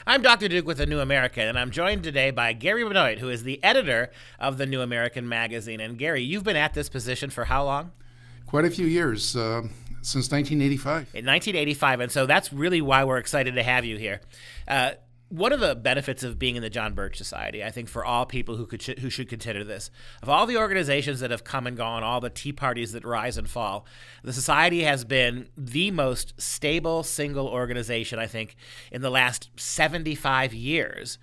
I'm Dr. Duke with The New American, and I'm joined today by Gary Benoit, who is the editor of The New American magazine. And Gary, you've been at this position for how long? Quite a few years, since 1985. In 1985, and so that's really why we're excited to have you here. One of the benefits of being in the John Birch Society, I think, for all people who should consider this, of all the organizations that have come and gone, all the tea parties that rise and fall, the Society has been the most stable single organization, I think, in the last 75 years,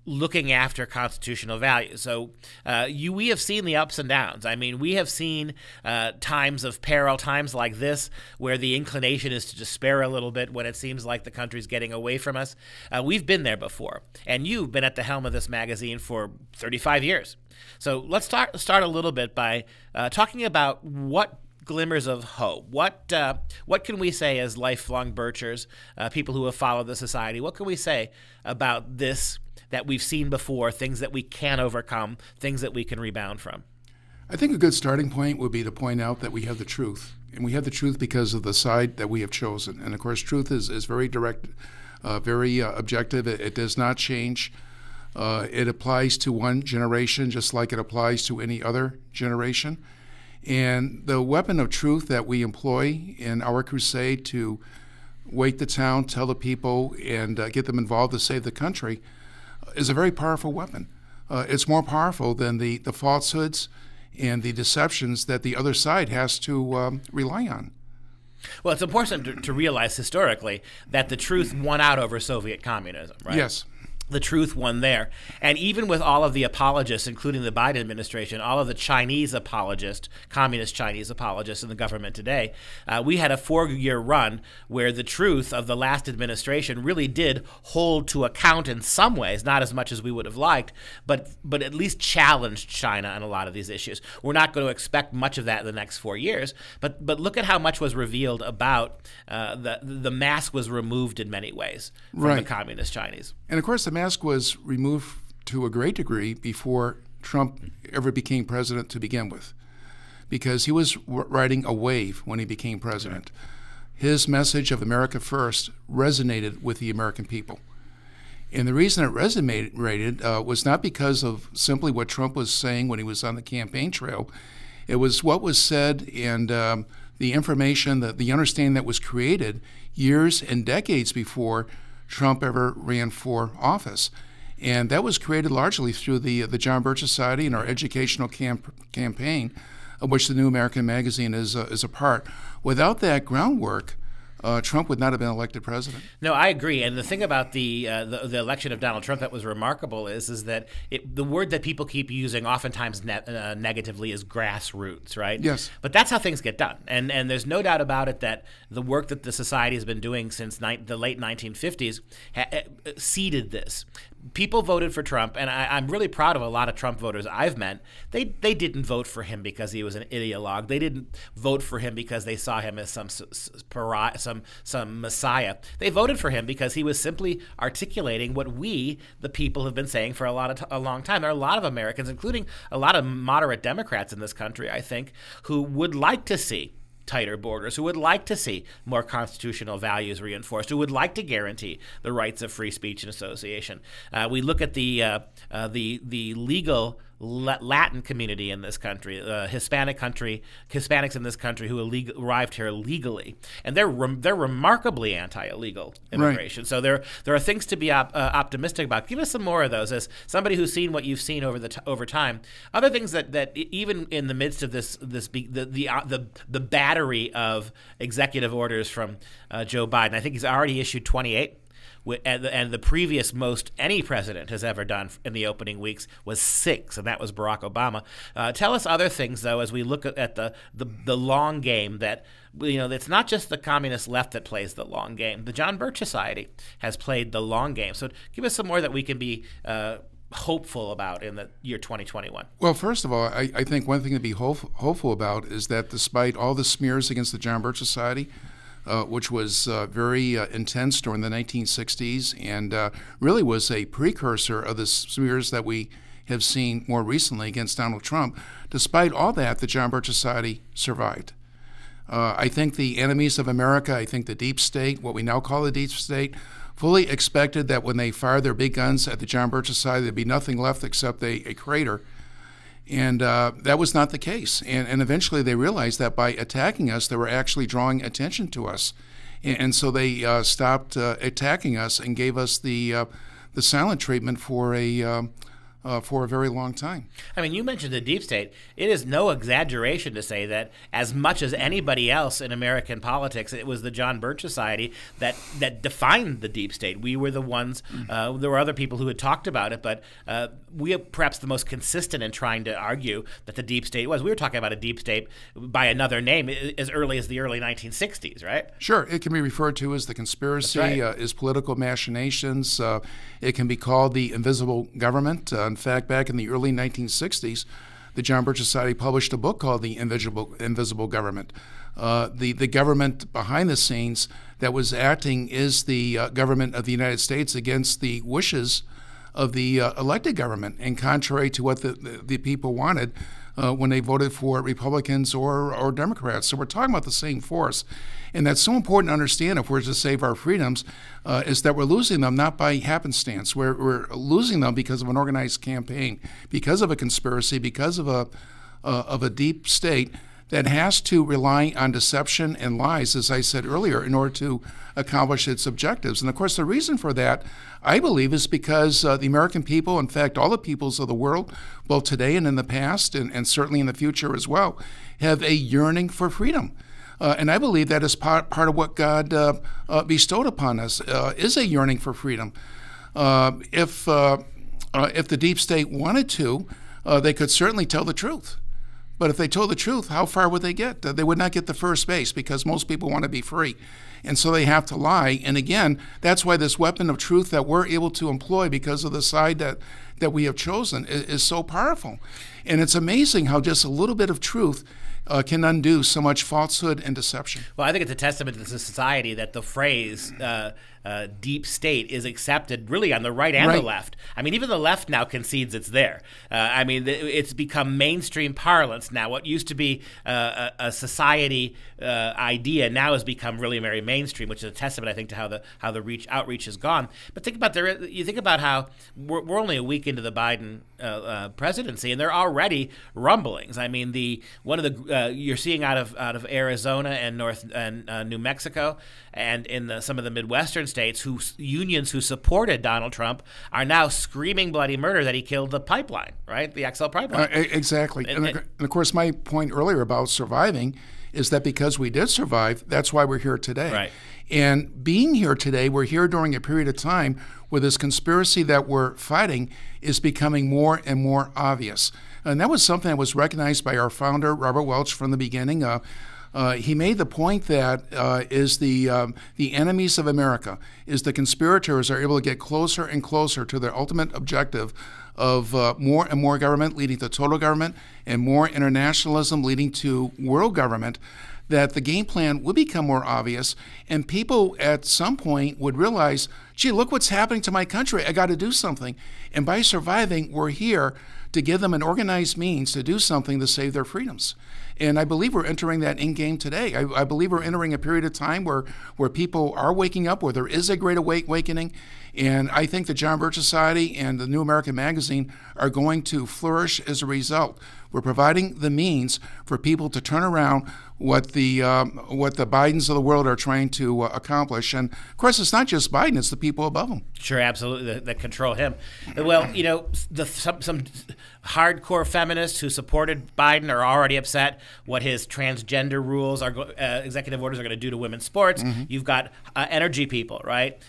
looking after constitutional values. So we have seen the ups and downs. I mean, we have seen times of peril, times like this, where the inclination is to despair a little bit when it seems like the country's getting away from us. We've been there before. And you've been at the helm of this magazine for 35 years. So let's start a little bit by talking about what glimmers of hope. What can we say as lifelong Birchers, people who have followed the Society? What can we say about this that we've seen before, things that we can overcome, things that we can rebound from? I think a good starting point would be to point out that we have the truth. And we have the truth because of the side that we have chosen. And of course, truth is very direct, very objective. It does not change. It applies to one generation just like it applies to any other generation. And the weapon of truth that we employ in our crusade to wake the town, tell the people, and get them involved to save the country is a very powerful weapon. It's more powerful than the falsehoods and the deceptions that the other side has to rely on. Well, it's important to realize historically that the truth won out over Soviet communism, right? Yes. The truth won there. And even with all of the apologists, including the Biden administration, all of the Chinese apologists, communist Chinese apologists in the government today, we had a 4-year run where the truth of the last administration really did hold to account in some ways, not as much as we would have liked, but at least challenged China on a lot of these issues. We're not going to expect much of that in the next 4 years, but look at how much was revealed about the mask was removed in many ways from the communist Chinese. And of course, the mask was removed to a great degree before Trump ever became president to begin with, because he was riding a wave when he became president. His message of America First resonated with the American people. And the reason it resonated was not because of simply what Trump was saying when he was on the campaign trail. It was what was said and the information, the understanding that was created years and decades before Trump ever ran for office. And that was created largely through the John Birch Society and our educational campaign, of which the New American magazine is a part. Without that groundwork, Trump would not have been elected president. No, I agree. And the thing about the election of Donald Trump that was remarkable is that the word that people keep using oftentimes negatively is grassroots, right? Yes. But that's how things get done. And there's no doubt about it that the work that the Society has been doing since the late 1950s seeded this. People voted for Trump, and I'm really proud of a lot of Trump voters I've met. They didn't vote for him because he was an ideologue. They didn't vote for him because they saw him as some messiah. They voted for him because he was simply articulating what we, the people, have been saying for a long time. There are a lot of Americans, including a lot of moderate Democrats in this country, I think, who would like to see tighter borders, who would like to see more constitutional values reinforced, who would like to guarantee the rights of free speech and association. We look at the legal Latin community in this country, Hispanics in this country who arrived here legally, and they're remarkably anti-illegal immigration. Right. So there are things to be optimistic about. Give us some more of those, as somebody who's seen what you've seen over time. Other things that even in the midst of the battery of executive orders from Joe Biden, I think he's already issued 28. And the previous most any president has ever done in the opening weeks was 6, and that was Barack Obama. Tell us other things, though, as we look at the long game. That it's not just the communist left that plays the long game. The John Birch Society has played the long game. So give us some more that we can be hopeful about in the year 2021. Well, first of all, I think one thing to be hopeful about is that despite all the smears against the John Birch Society, which was very intense during the 1960s and really was a precursor of the smears that we have seen more recently against Donald Trump. Despite all that, the John Birch Society survived. I think the enemies of America, I think the deep state, what we now call the deep state, fully expected that when they fired their big guns at the John Birch Society, there'd be nothing left except a crater. And that was not the case. And eventually they realized that by attacking us, they were actually drawing attention to us. And so they stopped attacking us and gave us the silent treatment for a very long time. I mean, you mentioned the deep state. It is no exaggeration to say that as much as anybody else in American politics, it was the John Birch Society that defined the deep state. We were the ones, there were other people who had talked about it, but we are perhaps the most consistent in trying to argue that the deep state was. We were talking about a deep state by another name as early as the early 1960s, right? Sure. It can be referred to as the conspiracy, right. As political machinations. It can be called the invisible government. In fact, back in the early 1960s, the John Birch Society published a book called The Invisible Government. The government behind the scenes that was acting is the government of the United States against the wishes of the elected government, and contrary to what the people wanted when they voted for Republicans or Democrats. So we're talking about the same force. And that's so important to understand if we're to save our freedoms, is that we're losing them not by happenstance. We're losing them because of an organized campaign, because of a conspiracy, because of a deep state that has to rely on deception and lies, as I said earlier, in order to accomplish its objectives. And of course, the reason for that, I believe, is because the American people, in fact, all the peoples of the world, both today and in the past, and certainly in the future as well, have a yearning for freedom. And I believe that is part of what God bestowed upon us, is a yearning for freedom. If the deep state wanted to, they could certainly tell the truth. But if they told the truth, how far would they get? They would not get to first base, because most people want to be free. And so they have to lie. And again, that's why this weapon of truth that we're able to employ because of the side that we have chosen is so powerful. And it's amazing how just a little bit of truth can undo so much falsehood and deception. Well, I think it's a testament to the society that the phrase deep state is accepted really on the right and the left. I mean, even the left now concedes it's there. I mean, it's become mainstream parlance now. What used to be a society idea now has become really very mainstream, which is a testament, I think, to how the outreach has gone. But think about you think about how we're only a week into the Biden presidency, and there are already rumblings. I mean, one of the you're seeing out of Arizona and New Mexico, and in some of the Midwestern states, unions who supported Donald Trump are now screaming bloody murder that he killed the pipeline, right? The XL pipeline. Exactly. And of course, my point earlier about surviving is that because we did survive, that's why we're here today. Right. And being here today, we're here during a period of time where this conspiracy that we're fighting is becoming more and more obvious. And that was something that was recognized by our founder, Robert Welch, from the beginning. He made the point that is the enemies of America, is the conspirators are able to get closer and closer to their ultimate objective of more and more government leading to total government, and more internationalism leading to world government, that the game plan would become more obvious, and people at some point would realize, gee, look what's happening to my country. I got to do something. And by surviving, we're here to give them an organized means to do something to save their freedoms. And I believe we're entering that end game today. I believe we're entering a period of time where people are waking up, where there is a great awakening. And I think the John Birch Society and the New American Magazine are going to flourish as a result. We're providing the means for people to turn around what the Bidens of the world are trying to accomplish. And of course, it's not just Biden; it's the people above him. Sure, absolutely, that control him. Well, you know, some hardcore feminists who supported Biden are already upset what his transgender rules, executive orders, are going to do to women's sports. Mm-hmm. You've got energy people, right?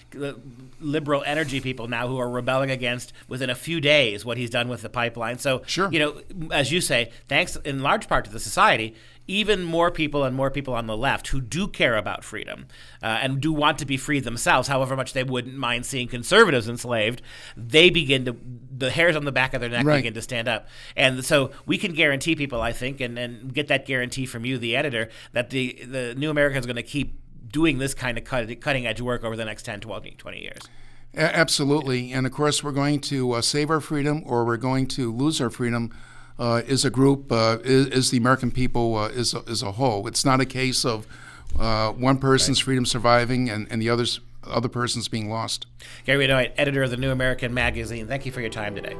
Liberal energy people now who are rebelling against, within a few days, what he's done with the pipeline. So, sure. You know, as you say, thanks in large part to the society, even more people and more people on the left who do care about freedom and do want to be free themselves, however much they wouldn't mind seeing conservatives enslaved, they begin to, the hairs on the back of their neck begin to stand up. And so we can guarantee people, I think, and get that guarantee from you, the editor, that the New American is going to keep doing this kind of cutting-edge work over the next 10, 12, 20 years. Absolutely. And of course, we're going to save our freedom, or we're going to lose our freedom as a group, is the American people as a whole. It's not a case of one person's freedom surviving and the others other person's being lost. Gary Benoit, editor of the New American Magazine, thank you for your time today.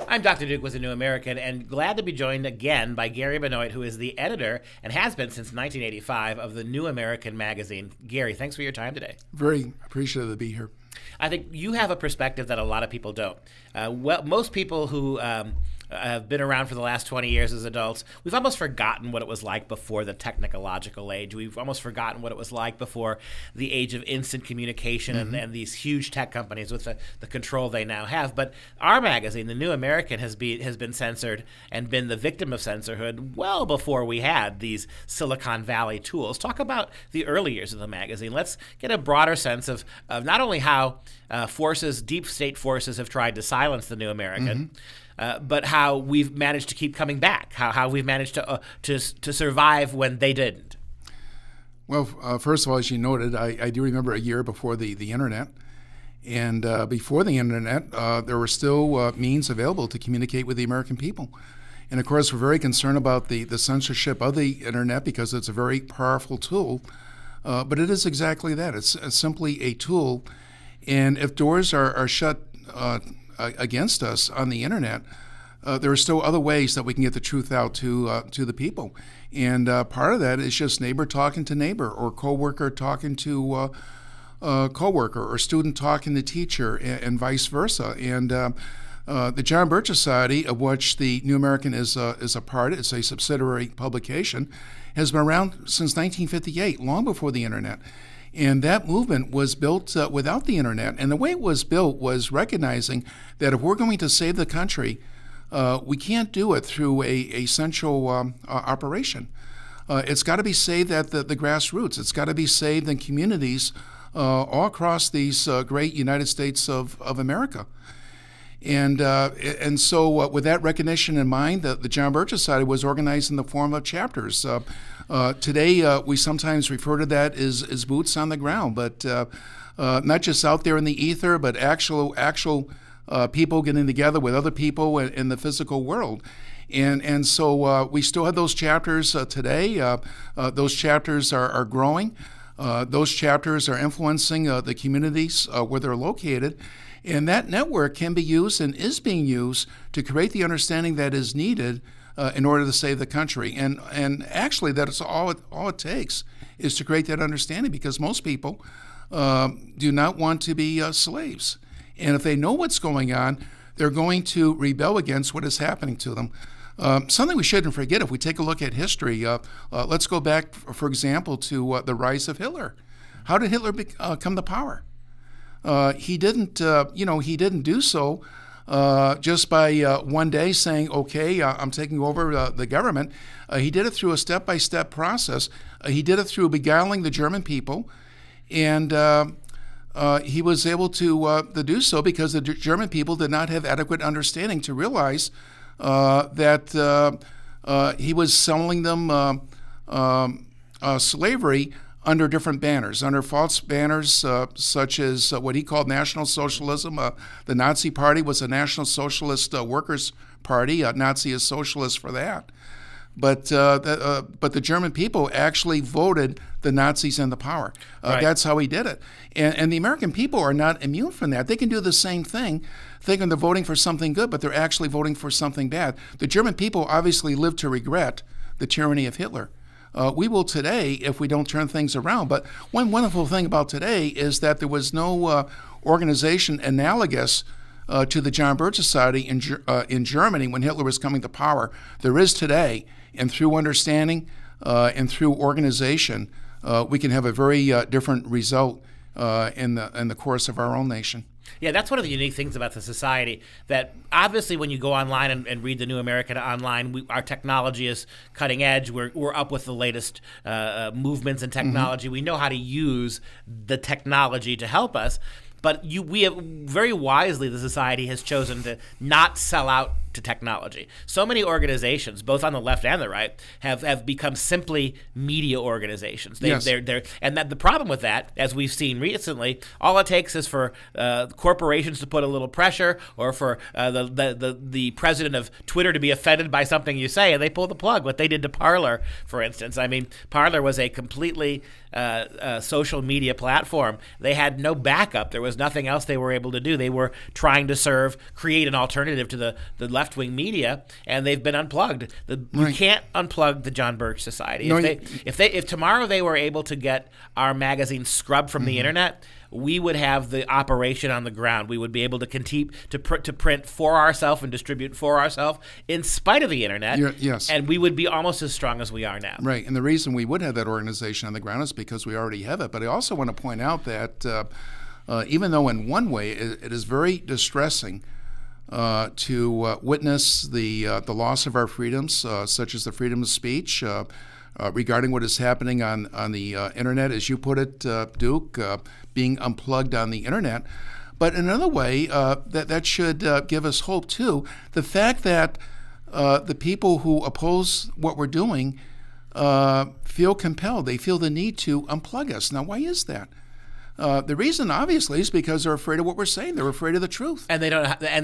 I'm Dr. Duke with the New American, and glad to be joined again by Gary Benoit, who is the editor, and has been since 1985, of the New American Magazine. Gary, thanks for your time today. Very appreciative to be here. I think you have a perspective that a lot of people don't. Most people who have been around for the last 20 years as adults, we've almost forgotten what it was like before the technological age. We've almost forgotten what it was like before the age of instant communication and these huge tech companies with the control they now have. But our magazine, the New American, has been censored and been the victim of censorhood well before we had these Silicon Valley tools. Talk about the early years of the magazine. Let's get a broader sense of not only how deep state forces have tried to silence the New American, but how we've managed to keep coming back, how we've managed to survive when they didn't. Well, first of all, as you noted, I do remember a year before the Internet. And before the Internet, there were still means available to communicate with the American people. And of course, we're very concerned about the censorship of the Internet because it's a very powerful tool. But it is exactly that. It's simply a tool. And if doors are shut against us on the Internet, there are still other ways that we can get the truth out to the people. And part of that is just neighbor talking to neighbor, or coworker talking to coworker, or student talking to teacher, and vice versa. And the John Birch Society, of which the New American is a part, it's a subsidiary publication, has been around since 1958, long before the Internet. And that movement was built without the Internet. And the way it was built was recognizing that if we're going to save the country, we can't do it through a central operation. It's got to be saved at the grassroots. It's got to be saved in communities all across these great United States of America. And so with that recognition in mind, the John Birch Society was organized in the form of chapters. Today, we sometimes refer to that as boots on the ground, but not just out there in the ether, but actual people getting together with other people in the physical world. And so we still have those chapters today. Those chapters are growing. Those chapters are influencing the communities where they're located. And that network can be used and is being used to create the understanding that is needed in order to save the country. And actually, that's all it takes is to create that understanding, because most people do not want to be slaves. And if they know what's going on, they're going to rebel against what is happening to them. Something we shouldn't forget, if we take a look at history, let's go back, for example, to the rise of Hitler. How did Hitler come to power? He didn't do so just by one day saying, okay, I'm taking over the government. He did it through a step-by-step process. He did it through beguiling the German people, and he was able to do so because the German people did not have adequate understanding to realize that he was selling them slavery under different banners, under false banners such as what he called National Socialism. The Nazi Party was a National Socialist Workers' Party. Nazi is socialist for that. But the German people actually voted the Nazis into power. Right. That's how he did it. And the American people are not immune from that. They can do the same thing, thinking they're voting for something good, but they're actually voting for something bad. The German people obviously lived to regret the tyranny of Hitler. We will today if we don't turn things around. But one wonderful thing about today is that there was no organization analogous to the John Birch Society in Germany when Hitler was coming to power. There is today, and through understanding and through organization, we can have a very different result in the course of our own nation. Yeah, that's one of the unique things about the society, that obviously when you go online and read the New American online, our technology is cutting edge. We're up with the latest movements in technology. We know how to use the technology to help us. But we have very wisely, the society has chosen to not sell out to technology. So many organizations, both on the left and the right, have become simply media organizations. And that the problem with that, as we've seen recently, all it takes is for corporations to put a little pressure, or for the president of Twitter to be offended by something you say, and they pull the plug. What they did to Parler, for instance. I mean, Parler was a completely social media platform. They had no backup. There was nothing else they were able to do. They were trying to create an alternative to the left-wing media, and they've been unplugged. You can't unplug the John Birch Society. No, if tomorrow they were able to get our magazine scrubbed from the internet, we would have the operation on the ground. We would be able to continue to print for ourselves and distribute for ourselves in spite of the internet. Yes. And we would be almost as strong as we are now. Right. And the reason we would have that organization on the ground is because we already have it. But I also want to point out that even though in one way it is very distressing to witness the loss of our freedoms, such as the freedom of speech, regarding what is happening on the internet, as you put it, Duke, being unplugged on the internet. But in another way, that should give us hope too. The fact that the people who oppose what we're doing feel compelled, they feel the need to unplug us. Now, why is that? The reason, obviously, is because they're afraid of what we're saying. They're afraid of the truth, and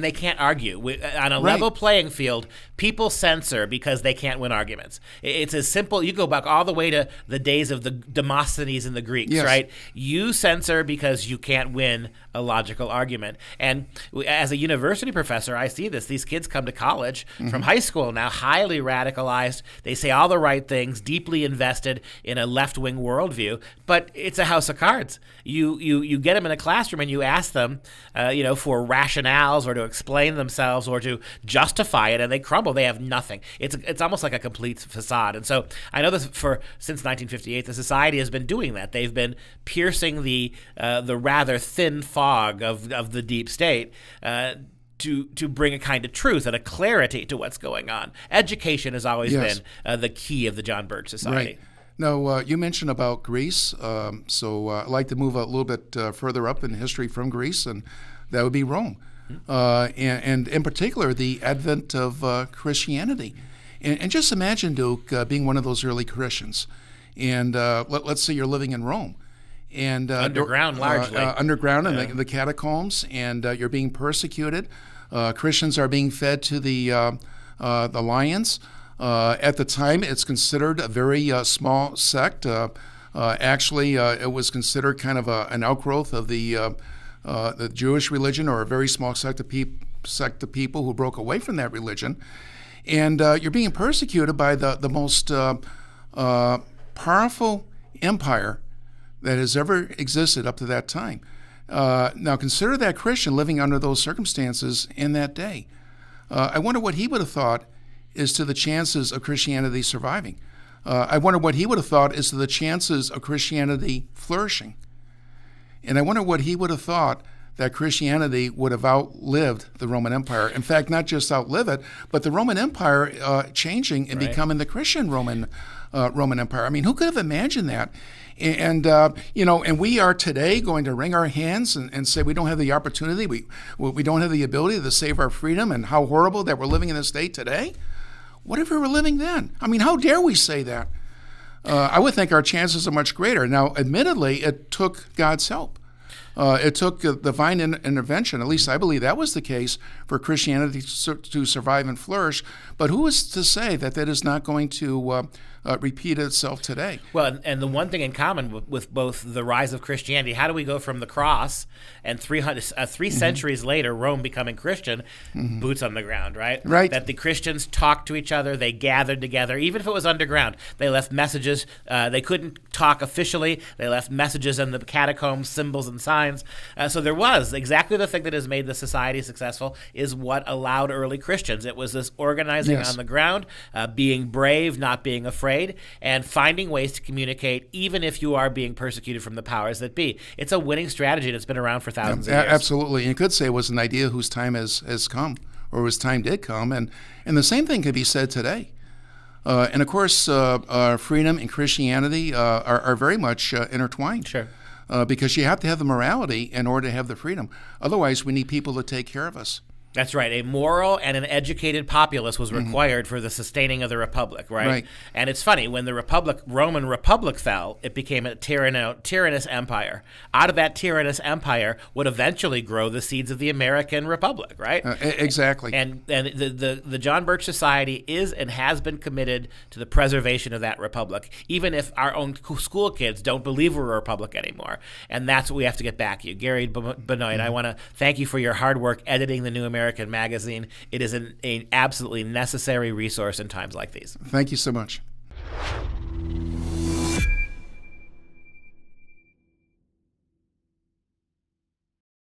they can't argue. On a level playing field, people censor because they can't win arguments. It's as simple. You go back all the way to the days of the Demosthenes and the Greeks, right? You censor because you can't win a logical argument. And as a university professor, I see this. These kids come to college from high school now, highly radicalized. They say all the right things, deeply invested in a left-wing worldview, but it's a house of cards. You get them in a classroom and you ask them, for rationales or to explain themselves or to justify it, and they crumble. They have nothing. It's almost like a complete facade. And so I know this since 1958, the society has been doing that. They've been piercing the rather thin fog of the deep state. To bring a kind of truth and a clarity to what's going on. Education has always been the key of the John Birch Society. Right. Now, you mentioned about Greece, so I'd like to move a little bit further up in history from Greece, and that would be Rome, and in particular the advent of Christianity. And just imagine, Duke, being one of those early Christians, and let's say you're living in Rome. And underground, largely. Underground in the catacombs, and you're being persecuted. Christians are being fed to the lions. At the time, it's considered a very small sect. Actually, it was considered kind of an outgrowth of the Jewish religion, or a very small sect of people who broke away from that religion. And you're being persecuted by the most powerful empire that has ever existed up to that time. Now, consider that Christian living under those circumstances in that day. I wonder what he would have thought is to the chances of Christianity surviving. I wonder what he would have thought is to the chances of Christianity flourishing. And I wonder what he would have thought that Christianity would have outlived the Roman Empire. In fact, not just outlive it, but the Roman Empire changing and becoming the Christian Roman Empire. I mean, who could have imagined that? And and we are today going to wring our hands and say we don't have the opportunity, we don't have the ability to save our freedom, and how horrible that we're living in this state today. What if we were living then? I mean, how dare we say that? I would think our chances are much greater. Now, admittedly, it took God's help. It took divine intervention. At least I believe that was the case for Christianity to survive and flourish. But who is to say that that is not going to repeat itself today? Well, and the one thing in common with both the rise of Christianity, how do we go from the cross and 3 centuries later, Rome becoming Christian, boots on the ground, right? Right. That the Christians talked to each other, they gathered together, even if it was underground. They left messages. They couldn't talk officially. They left messages in the catacombs, symbols and signs. So there was exactly the thing that has made the society successful is what allowed early Christians. It was this organizing on the ground, being brave, not being afraid, and finding ways to communicate even if you are being persecuted from the powers that be. It's a winning strategy that's been around for thousands of years. Absolutely. And you could say it was an idea whose time has come, or whose time did come. And the same thing could be said today. And of course, freedom and Christianity are very much intertwined. Sure. Because you have to have the morality in order to have the freedom. Otherwise, we need people to take care of us. That's right. A moral and an educated populace was required for the sustaining of the republic, right? And it's funny, when the Roman Republic fell, it became a tyrannous empire. Out of that tyrannous empire would eventually grow the seeds of the American Republic, right? Exactly. And the John Birch Society is and has been committed to the preservation of that republic, even if our own school kids don't believe we're a republic anymore. And that's what we have to get back. Gary Benoit, I want to thank you for your hard work editing the New American Magazine. It is an absolutely necessary resource in times like these. Thank you so much.